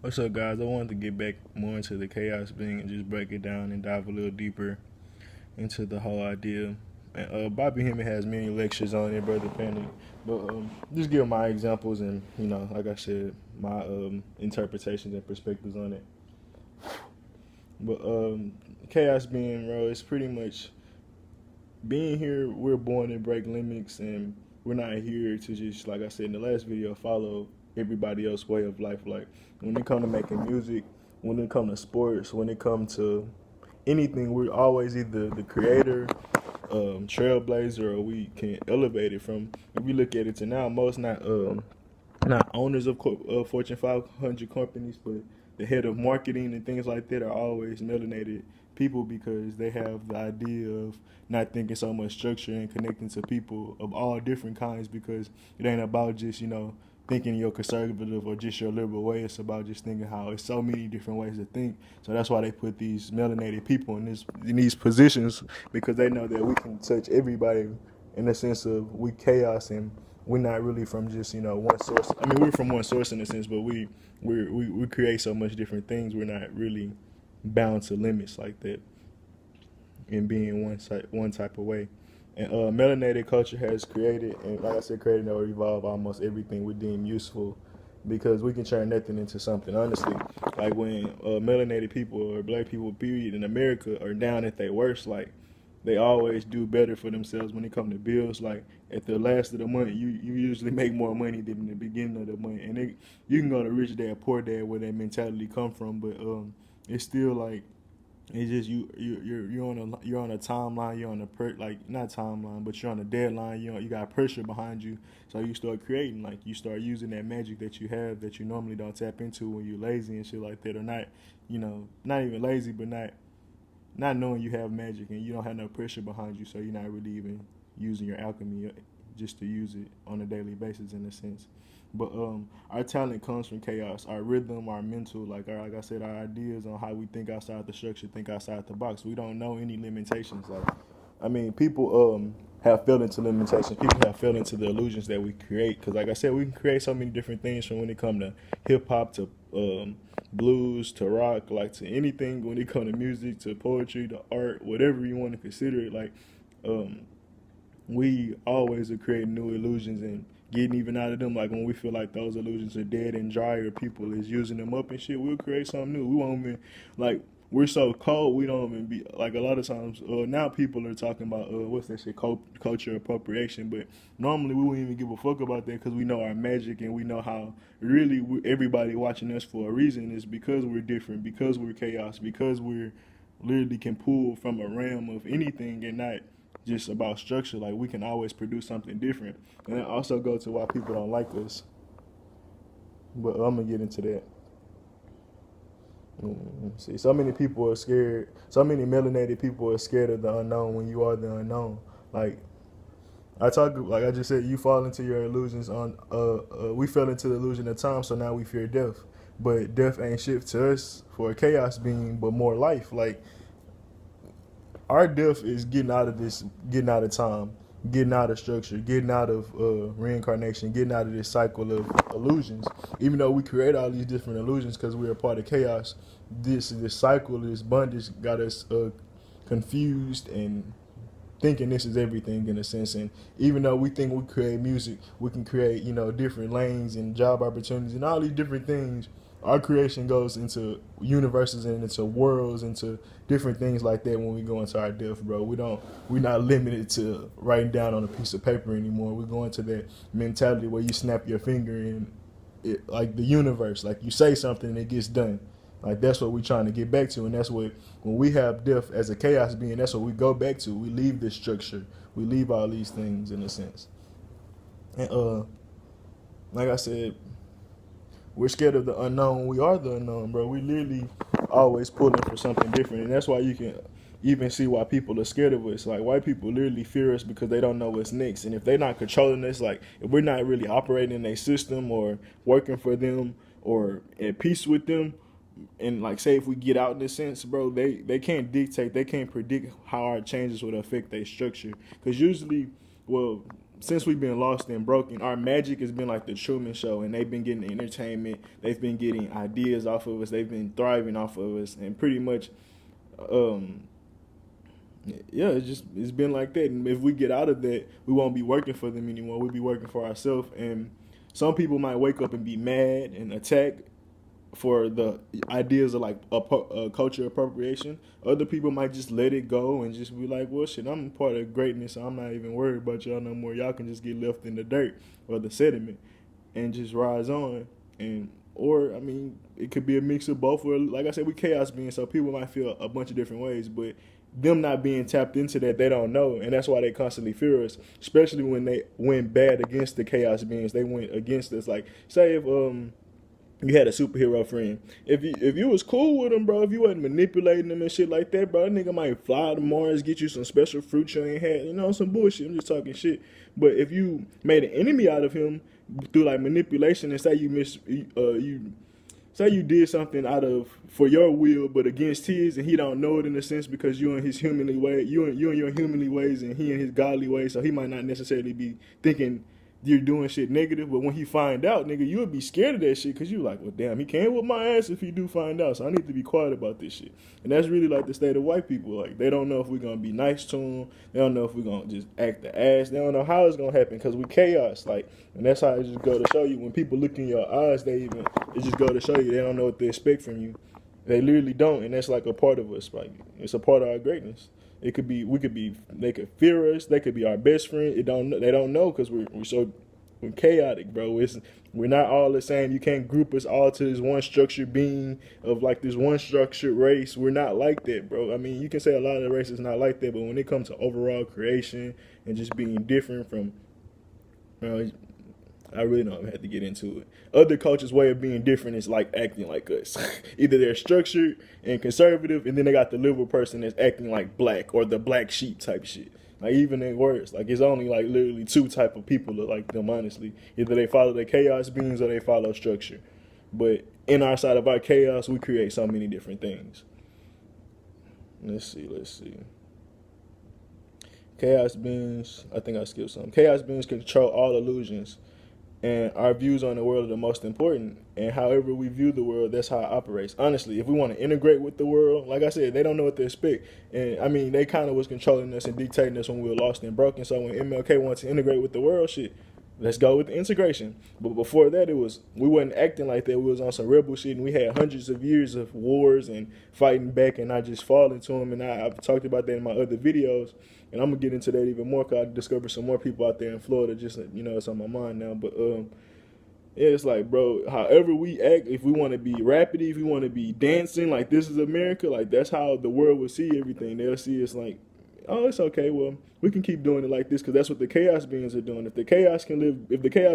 What's up, guys? I wanted to get back more into the chaos being and just break it down and dive a little deeper into the whole idea. And, Bobby Hemming has many lectures on it, Brother Panic. But just give my examples and, like I said, my interpretations and perspectives on it. But chaos being, bro, it's pretty much being here. We're born to break limits, and we're not here to just, like I said in the last video, follow everybody else's way of life. Like when it comes to making music, when it comes to sports, when it comes to anything, we're always either the creator, trailblazer, or we can elevate it from. If we look at it to now, most not owners of Fortune 500 companies, but the head of marketing and things like that are always melanated people because they have the idea of not thinking so much structure and connecting to people of all different kinds because it ain't about just, thinking your conservative or just your liberal way. It's about just thinking how it's so many different ways to think. So that's why they put these melanated people in these positions because they know that we can touch everybody in the sense of we chaos and we're not really from just one source. I mean, we're from one source in a sense, but we create so much different things. We're not really bound to limits like that in being one type of way. And melanated culture has created, and like I said, created or evolved almost everything we deem useful because we can turn nothing into something. Honestly, like when melanated people or black people, period, in America are down at their worst, like they always do better for themselves when it comes to bills. Like at the last of the month, you usually make more money than in the beginning of the month. And you can go to rich dad, poor dad, where that mentality come from, but it's still like it's just you're on a timeline. You're on a like not timeline, but you're on a deadline. You got pressure behind you, so you start creating. Like you start using that magic that you have that you normally don't tap into when you're lazy and shit like that, or not. Not even lazy, but not knowing you have magic and you don't have no pressure behind you, so you're not really even using your alchemy just to use it on a daily basis in a sense. But our talent comes from chaos. Our rhythm, our mental, like I said, our ideas on how we think outside the structure, think outside the box. We don't know any limitations. Like, I mean, people have fell into limitations. People have fell into the illusions that we create. Because, like I said, we can create so many different things from when it comes to hip hop to blues to rock, like to anything. When it comes to music, to poetry, to art, whatever you want to consider it. Like, we always are creating new illusions and getting even out of them. Like when we feel like those illusions are dead and dry or people is using them up and shit, we'll create something new. We won't even like we're so cold we don't even be like a lot of times. Now people are talking about what's that shit, culture appropriation, but normally we wouldn't even give a fuck about that because we know our magic and we know how really everybody watching us for a reason is because we're different, because we're chaos, because we're literally can pull from a realm of anything and not just about structure. Like we can always produce something different, and it also go to why people don't like us. But I'm gonna get into that. See, so many people are scared. So many melanated people are scared of the unknown when you are the unknown. Like like I just said, you fall into your illusions on. We fell into the illusion of time, so now we fear death. But death ain't shit to us for a chaos being, but more life. Like our death is getting out of this, getting out of time, getting out of structure, getting out of reincarnation, getting out of this cycle of illusions. Even though we create all these different illusions because we're a part of chaos, this cycle, this bondage got us confused and thinking this is everything in a sense. And even though we think we create music, we can create different lanes and job opportunities and all these different things. Our creation goes into universes and into worlds, into different things like that when we go into our death, bro. We're not limited to writing down on a piece of paper anymore. We go into that mentality where you snap your finger and it, like the universe, like you say something and it gets done. Like that's what we're trying to get back to, and that's what when we have death as a chaos being, that's what we go back to. We leave this structure, we leave all these things in a sense, and like I said, we're scared of the unknown. We are the unknown, bro. We literally always pulling for something different, and that's why you can even see why people are scared of us. Like white people literally fear us because they don't know what's next, and if they're not controlling us, like if we're not really operating in their system or working for them or at peace with them, and like say if we get out in this sense, bro, they can't dictate, they can't predict how our changes would affect their structure. Because usually, well, since we've been lost and broken, our magic has been like the Truman Show, and they've been getting entertainment. They've been getting ideas off of us. They've been thriving off of us, and pretty much, yeah, it's been like that. And if we get out of that, we won't be working for them anymore. We'll be working for ourselves. And some people might wake up and be mad and attack for the ideas of like a culture appropriation. Other people might just let it go and just be like, well, shit, I'm part of greatness, so I'm not even worried about y'all no more. Y'all can just get left in the dirt or the sediment and just rise on. And or I mean, it could be a mix of both. Or like I said, we chaos beings, so people might feel a bunch of different ways, but them not being tapped into that, they don't know, and that's why they constantly fear us, especially when they went bad against the chaos beings. They went against us. Like, say if you had a superhero friend. If you was cool with him, bro, if you wasn't manipulating him and shit like that, bro, that nigga might fly to Mars, get you some special fruit you ain't had, some bullshit. I'm just talking shit. But if you made an enemy out of him through like manipulation, and say you did something out of for your will, but against his, and he don't know it in a sense because you in his humanly way, you in your humanly ways, and he in his godly ways, so he might not necessarily be thinking you're doing shit negative, but when he find out, nigga, you would be scared of that shit because you like, well, damn, he can't whip my ass if he do find out, so I need to be quiet about this shit. And that's really like the state of white people. Like, they don't know if we're going to be nice to them. They don't know if we're going to just act the ass. They don't know how it's going to happen because we chaos. Like, and that's how it just go to show you. When people look in your eyes, it just go to show you they don't know what to expect from you. They literally don't, and that's like a part of us. Like, it's a part of our greatness. They could fear us. They could be our best friend. They don't know because we're chaotic, bro. We're not all the same. You can't group us all to this one structured being of like this one structured race. We're not like that, bro. I mean, you can say a lot of the race is not like that, but when it comes to overall creation and just being different from, I really don't have to get into it. Other cultures' way of being different is like acting like us. Either they're structured and conservative, and then they got the liberal person that's acting like black or the black sheep type shit. Like, even in words, like, it's only like literally two type of people that like them, honestly. Either they follow the chaos beings or they follow structure. But in our side of our chaos, we create so many different things. Let's see. Chaos beings, I think I skipped something. Chaos beings control all illusions, and our views on the world are the most important. And however we view the world, that's how it operates. Honestly, if we want to integrate with the world, like I said, they don't know what to expect. And I mean, they kind of was controlling us and dictating us when we were lost and broken. So when MLK wanted to integrate with the world, shit, let's go with the integration. But before that, we wasn't acting like that. We was on some rebel shit, and we had hundreds of years of wars and fighting back and not just falling to them. And I've talked about that in my other videos, and I'm gonna get into that even more because I discovered some more people out there in Florida. Just it's on my mind now. But yeah, it's like, bro, however we act, if we want to be rapidy, if we want to be dancing, like this is America, like that's how the world will see everything. They'll see us like, oh, it's okay. Well, we can keep doing it like this because that's what the chaos beings are doing. If the chaos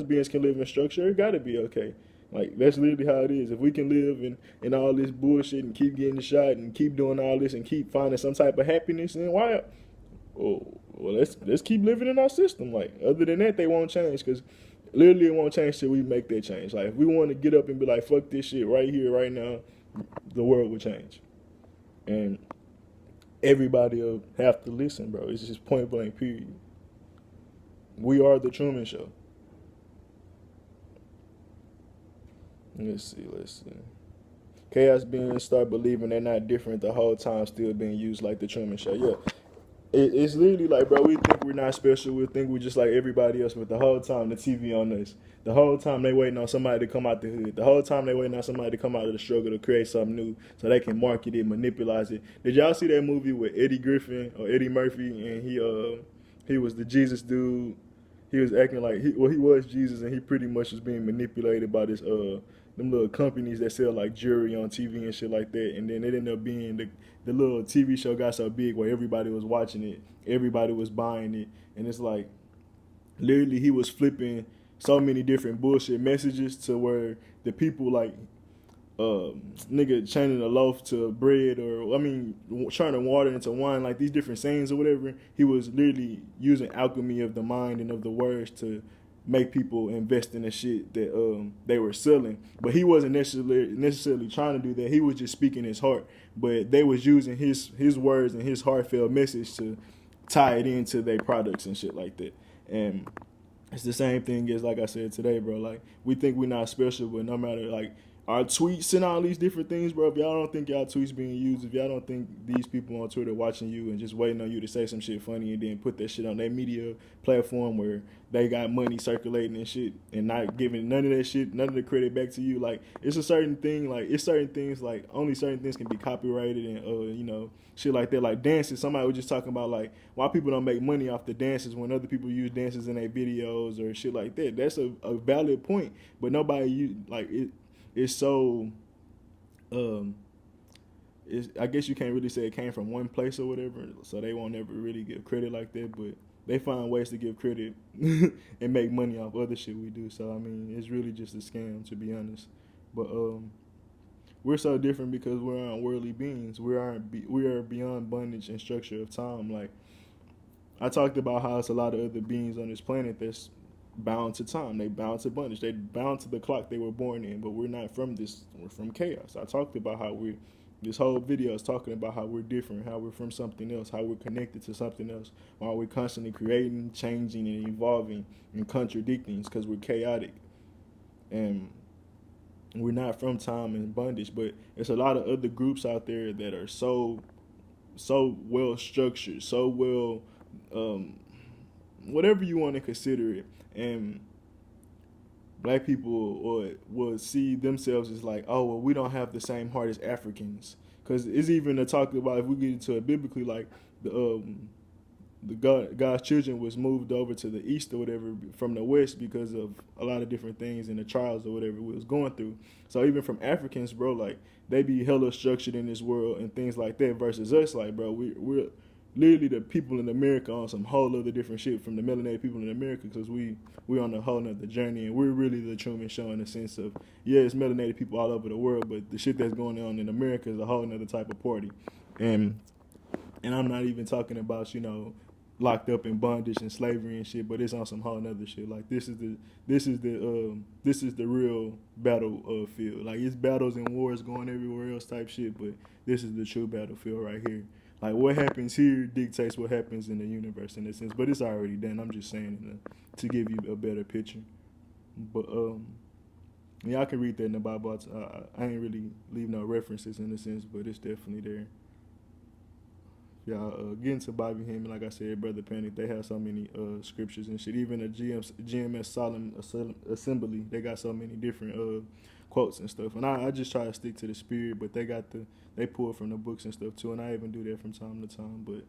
beings can live in structure, it gotta be okay. Like, that's literally how it is. If we can live in all this bullshit and keep getting shot and keep doing all this and keep finding some type of happiness, then why? Oh, well, let's keep living in our system. Like, other than that, they won't change because literally it won't change till we make that change. Like, if we want to get up and be like, fuck this shit right here, right now, the world will change. And everybody will have to listen, bro. It's just point blank, period. We are the Truman Show. Let's see. Chaos beings start believing they're not different the whole time, still being used like the Truman Show. Yeah. It's literally like, bro, we think we're not special. We think we're just like everybody else, but the whole time the TV on us. The whole time they waiting on somebody to come out the hood. The whole time they waiting on somebody to come out of the struggle to create something new so they can market it, manipulate it. Did y'all see that movie with Eddie Griffin or Eddie Murphy, and he was the Jesus dude? He was acting like he was Jesus, and he pretty much was being manipulated by this them little companies that sell like jewelry on TV and shit like that. And then it ended up being the little TV show got so big where everybody was watching it, everybody was buying it, and it's like literally he was flipping so many different bullshit messages to where the people like nigga changing a loaf to bread, or turning water into wine, like these different sayings or whatever. He was literally using alchemy of the mind and of the words to make people invest in the shit that they were selling. But he wasn't necessarily trying to do that. He was just speaking his heart. But they was using his words and his heartfelt message to tie it into their products and shit like that. And It's the same thing as like I said today, bro. Like we think we're not special, but no matter like our tweets and all these different things, bro. If y'all don't think y'all tweets being used, if y'all don't think these people on Twitter watching you and just waiting on you to say some shit funny and then put that shit on their media platform where they got money circulating and shit and not giving none of that shit, none of the credit back to you, like it's a certain thing, like it's certain things, like only certain things can be copyrighted and you know, shit like that, like dances. Somebody was just talking about like why people don't make money off the dances when other people use dances in their videos or shit like that. That's a valid point, but nobody use like it. It's so, I guess you can't really say it came from one place or whatever, so they won't ever really give credit like that. But they find ways to give credit and make money off other shit we do. So I mean, it's really just a scam, to be honest. But we're so different because we're unworldly beings. We are beyond bondage and structure of time. Like I talked about how it's a lot of other beings on this planet that's bound to time. They bound to bondage. They bound to the clock they were born in. But we're not from this. We're from chaos. I talked about how we. This whole video is talking about how we're different, how we're from something else, how we're connected to something else, while we're constantly creating, changing, and evolving and contradicting because we're chaotic. And we're not from time and bondage. But there's a lot of other groups out there that are so well structured, so well, whatever you want to consider it. And black people will see themselves as like, oh, well, we don't have the same heart as Africans. Because it's even a talk about, if we get into it biblically, like God's children was moved over to the east or whatever from the west because of a lot of different things and the trials or whatever we was going through. So even from Africans, bro, like they be hella structured in this world and things like that versus us, like, bro, we're literally the people in America on some whole other different shit from the melanated people in America, because we on a whole nother journey, and we're really the Truman Show in the sense of, yeah, it's melanated people all over the world, but the shit that's going on in America is a whole nother type of party. And I'm not even talking about, you know, locked up in bondage and slavery and shit, but it's on some whole nother shit. Like this is the real battle field. Like it's battles and wars going everywhere else type shit, but this is the true battlefield right here. Like what happens here dictates what happens in the universe in a sense, but it's already done. I'm just saying to give you a better picture. But y'all can read that in the Bible. I ain't really leave no references in a sense, but it's definitely there. Y'all get into Bobby Hemming, like I said, Brother Panic. They have so many scriptures and shit. Even the GMS Solemn Assembly, they got so many different quotes and stuff. And I just try to stick to the spirit, but they pull from the books and stuff too, and I even do that from time to time. But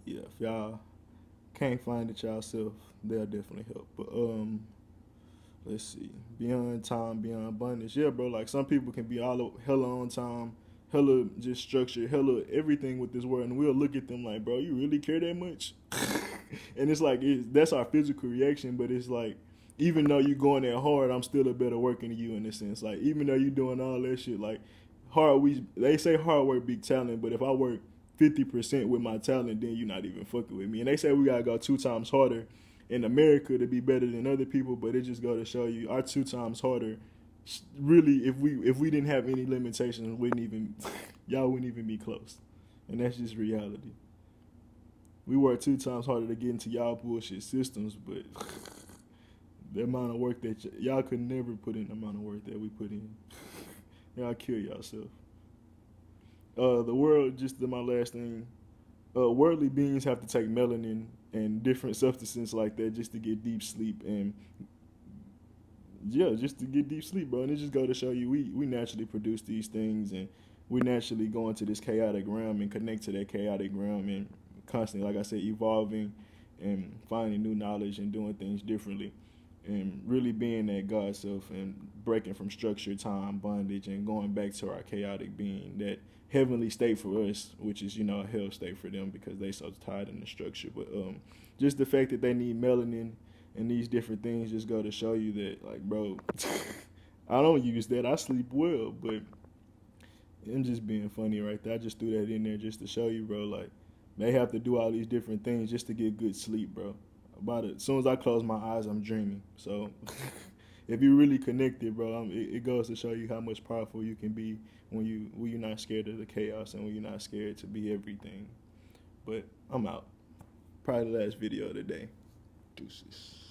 yeah, if y'all can't find it yourself, they'll definitely help. But let's see, beyond time, beyond bondage. Yeah, bro. Like some people can be all hella on time, hella just structured, hella everything with this world, and we'll look at them like, bro, you really care that much? And it's like that's our physical reaction, but it's like, even though you going that hard, I'm still a better worker than you in a sense. Like even though you doing all that shit, like they say hard work beat talent, but if I work 50% with my talent, then you're not even fucking with me. And they say we gotta go 2 times harder in America to be better than other people, but it just go to show you our 2 times harder. Really, if we didn't have any limitations, y'all wouldn't even be close. And that's just reality. We work 2 times harder to get into y'all bullshit systems, but the amount of work that y'all could never put in the amount of work that we put in. Y'all kill yourself. The world, just my last thing, worldly beings have to take melanin and different substances like that just to get deep sleep, and yeah, just to get deep sleep, bro. And it just go to show you we naturally produce these things, and we naturally go into this chaotic realm and connect to that chaotic realm, and constantly, like I said, evolving and finding new knowledge and doing things differently, and really being that God self and breaking from structure, time, bondage, and going back to our chaotic being, that heavenly state for us, which is, you know, a hell state for them because they so tied in the structure. But just the fact that they need melanin and these different things just go to show you that, like, bro, I don't use that. I sleep well, but I'm just being funny right there. I just threw that in there just to show you, bro, like, they have to do all these different things just to get good sleep, bro. About it. As soon as I close my eyes, I'm dreaming. So if you're really connected, bro, it goes to show you how much powerful you can be when you're not scared of the chaos and when you're not scared to be everything. But I'm out. Probably the last video of the day. Deuces.